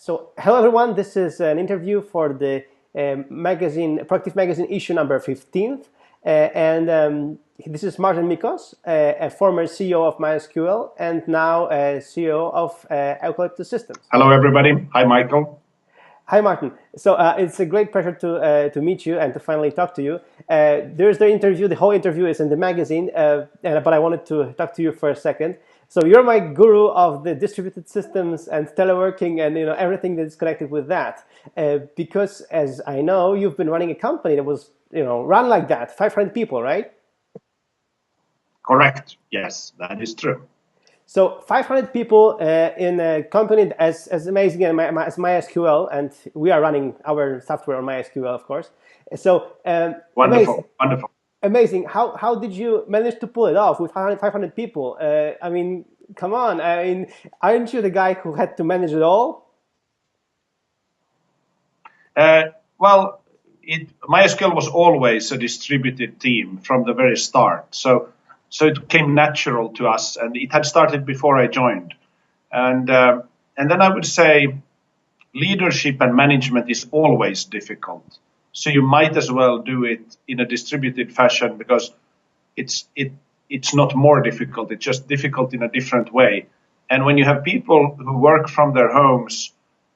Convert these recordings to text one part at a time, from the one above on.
So hello everyone, this is an interview for the Productive Magazine issue number 15th. This is Mårten Mickos, a former CEO of MySQL and now CEO of Eucalyptus Systems. Hello everybody. Hi Michael. Hi Martin. So it's a great pleasure to meet you and to finally talk to you. There's the interview, the whole interview is in the magazine, but I wanted to talk to you for a second. So you're my guru of the distributed systems and teleworking and everything that is connected with that. Because as I know, you've been running a company that was run like that, 500 people, right? Correct. Yes, that is true. So 500 people in a company as amazing as MySQL, and we are running our software on MySQL, of course. So wonderful, wonderful. Amazing. How did you manage to pull it off with 500 people? I mean, come on. I mean, aren't you the guy who had to manage it all? Well, MySQL was always a distributed team from the very start. So it came natural to us, and it had started before I joined. And then I would say leadership and management is always difficult. So you might as well do it in a distributed fashion because it's not more difficult. It's just difficult in a different way. And when you have people who work from their homes,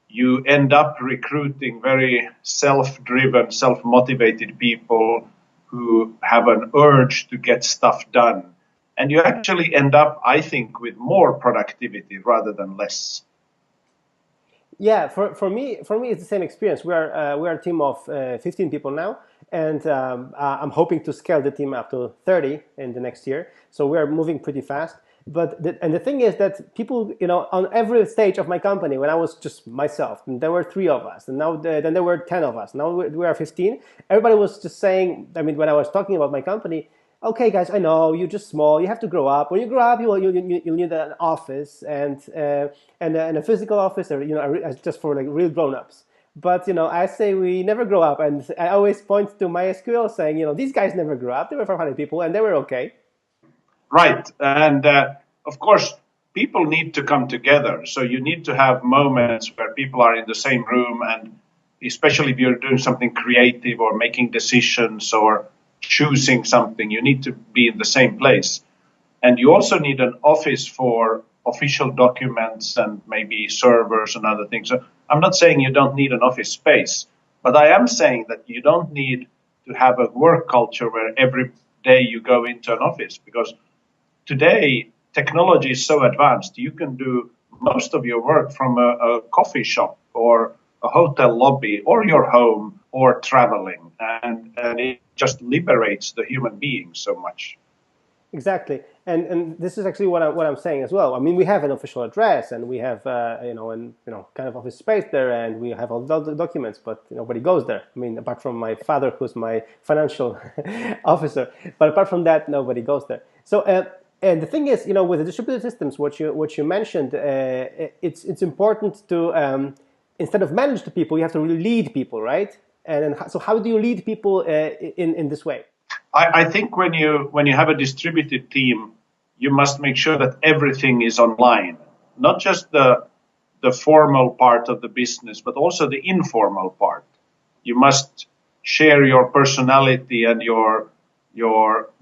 you end up recruiting very self-driven, self-motivated people who have an urge to get stuff done. And you actually end up, I think, with more productivity rather than less. Yeah, for me, it's the same experience. We are a team of 15 people now, and I'm hoping to scale the team up to 30 in the next year. So we are moving pretty fast. But the thing is that people, on every stage of my company, when I was just myself, and there were 3 of us, and now then there were 10 of us. Now we are 15. Everybody was just saying. I mean, when I was talking about my company. Okay, guys, I know you're just small. You have to grow up. When you grow up, you'll need an office and a physical office, or just for like real grown-ups. But I say we never grow up, and I always point to MySQL, saying these guys never grew up. They were 500 people, and they were okay. Right, and of course, people need to come together. So you need to have moments where people are in the same room, and especially if you're doing something creative or making decisions or choosing something, you need to be in the same place. And you also need an office for official documents and maybe servers and other things. So I'm not saying you don't need an office space, but I am saying that you don't need to have a work culture where every day you go into an office, because today technology is so advanced. You can do most of your work from a coffee shop or a hotel lobby or your home or traveling, and it just liberates the human being so much. Exactly, and this is actually what I'm saying as well. I mean, we have an official address, and we have kind of office space there, and we have all the documents, but nobody goes there. I mean, apart from my father, who's my financial officer, but apart from that, nobody goes there. So. And the thing is, with the distributed systems, what you mentioned, it's important to instead of manage the people, you have to really lead people, right? And then, so how do you lead people in this way? I think when you have a distributed team, you must make sure that everything is online, not just the formal part of the business, but also the informal part. You must share your personality and your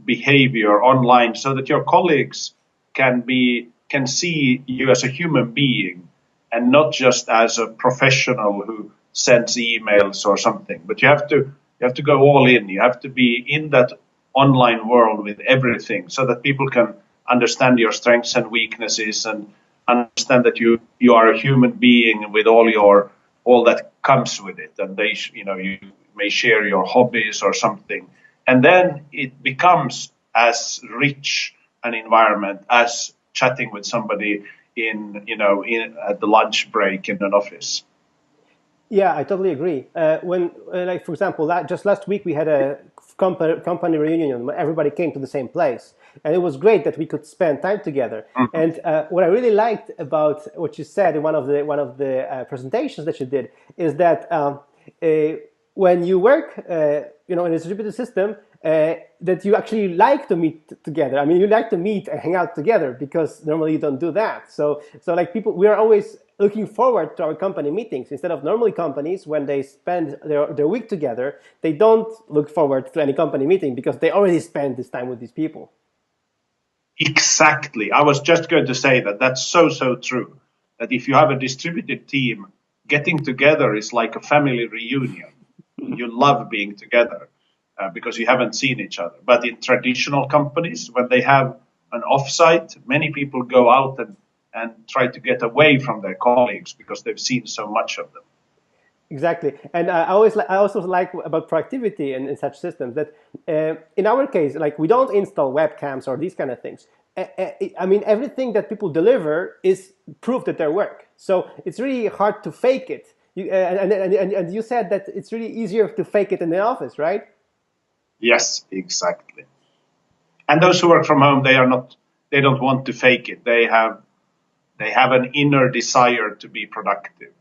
behavior online so that your colleagues can see you as a human being and not just as a professional who sends emails or something. But you have to go all in. You have to be in that online world with everything so that people can understand your strengths and weaknesses and understand that you are a human being with all that comes with it. And you may share your hobbies or something. And then it becomes as rich an environment as chatting with somebody at the lunch break in an office. Yeah, I totally agree. Like for example, just last week we had a company reunion where everybody came to the same place, and it was great that we could spend time together. Mm-hmm. And what I really liked about what you said in one of the presentations that you did is that when you work, in a distributed system, that you actually like to meet together. I mean, you like to meet and hang out together because normally you don't do that. So like people, we are always looking forward to our company meetings instead of normally companies when they spend their week together, they don't look forward to any company meeting because they already spend this time with these people. Exactly. I was just going to say that that's so true. That if you have a distributed team, getting together is like a family reunion. You love being together because you haven't seen each other. But in traditional companies, when they have an offsite, many people go out and try to get away from their colleagues because they've seen so much of them. Exactly, and I also like about productivity in such systems that in our case, like we don't install webcams or these kind of things. I mean, everything that people deliver is proof that their work. So it's really hard to fake it. And you said that it's really easier to fake it in the office, right? Yes, exactly. And those who work from home, they don't want to fake it. They have an inner desire to be productive.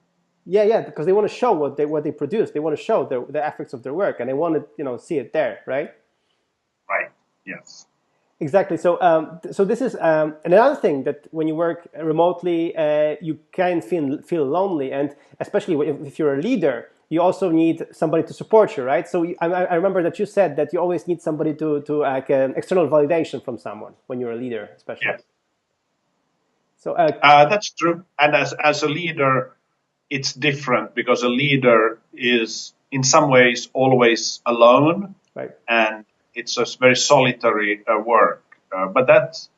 Yeah, because they want to show what they produce. They want to show the efforts of their work, and they want to see it there, right? Right. Yes. Exactly. So this is another thing that when you work remotely, you can feel lonely, and especially if you're a leader, you also need somebody to support you, right? So I remember that you said that you always need somebody to like external validation from someone when you're a leader, especially. Yes. So that's true. And as a leader, it's different because a leader is in some ways always alone, right. And it's a very solitary work. But that's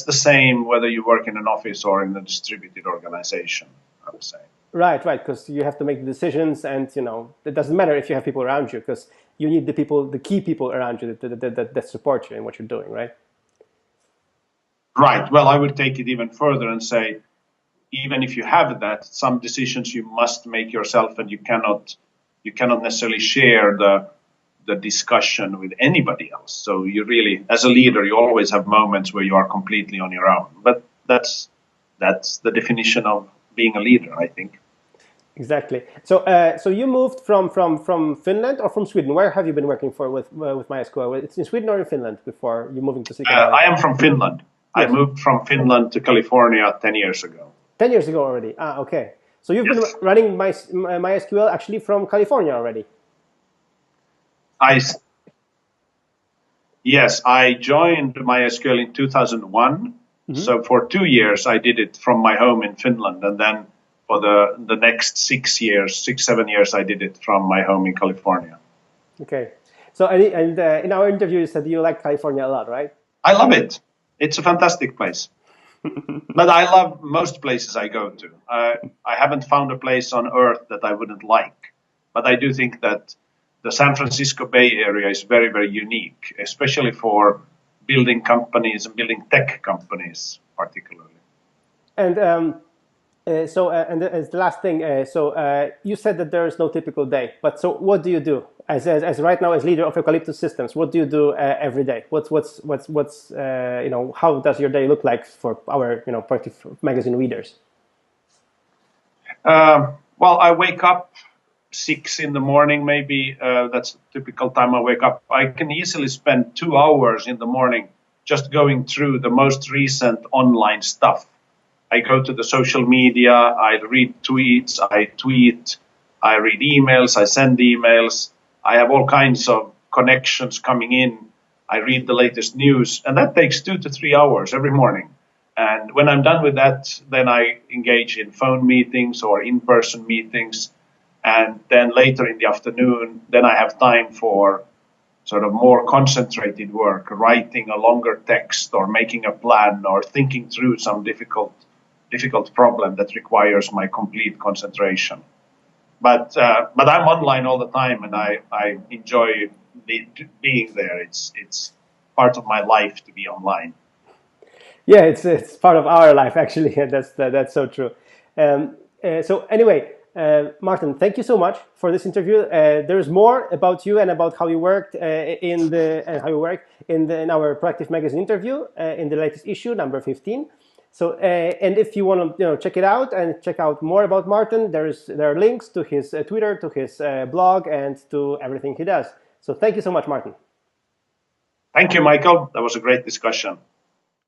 the same whether you work in an office or in a distributed organization, I would say. Right, because you have to make the decisions, and it doesn't matter if you have people around you because you need the key people around you that support you in what you're doing, right? Right. Well, I would take it even further and say, even if you have that, some decisions you must make yourself, and you cannot necessarily share the discussion with anybody else. So you really, as a leader, you always have moments where you are completely on your own. But that's the definition of being a leader, I think. Exactly. So so you moved from Finland or from Sweden? Where have you been working for with MySQL? It's in Sweden or in Finland before you moving to Silicon Valley? I am from Finland. Yes. I moved from Finland to California 10 years ago. 10 years ago already. Okay. So you've been running MySQL actually from California already. Yes, I joined MySQL in 2001. Mm-hmm. So for 2 years, I did it from my home in Finland. And then for the next 6 years, 7 years, I did it from my home in California. Okay. So and in our interview, you said you like California a lot, right? I love it. It's a fantastic place. But I love most places I go to. I haven't found a place on earth that I wouldn't like. But I do think that the San Francisco Bay Area is very, very unique, especially for building companies and building tech companies particularly. And and as the last thing, you said that there is no typical day. But so what do you do as right now as leader of Eucalyptus Systems? What do you do every day? What's how does your day look like for our Productive magazine readers? Well, I wake up 6 in the morning, maybe. That's the typical time I wake up. I can easily spend 2 hours in the morning just going through the most recent online stuff. I go to the social media, I read tweets, I tweet, I read emails, I send emails. I have all kinds of connections coming in. I read the latest news, and that takes 2 to 3 hours every morning. And when I'm done with that, then I engage in phone meetings or in-person meetings. And then later in the afternoon, then I have time for sort of more concentrated work, writing a longer text or making a plan or thinking through some difficult problem that requires my complete concentration. But I'm online all the time, and I enjoy being there. It's part of my life to be online. Yeah, it's part of our life actually, and that's so true. So anyway, Mårten, thank you so much for this interview. There's more about you and about how you worked in our Productive magazine interview in the latest issue, number 15. So and if you want to check it out and check out more about Mårten, there are links to his Twitter, to his blog, and to everything he does. So thank you so much, Mårten. Thank you, Michael. That was a great discussion.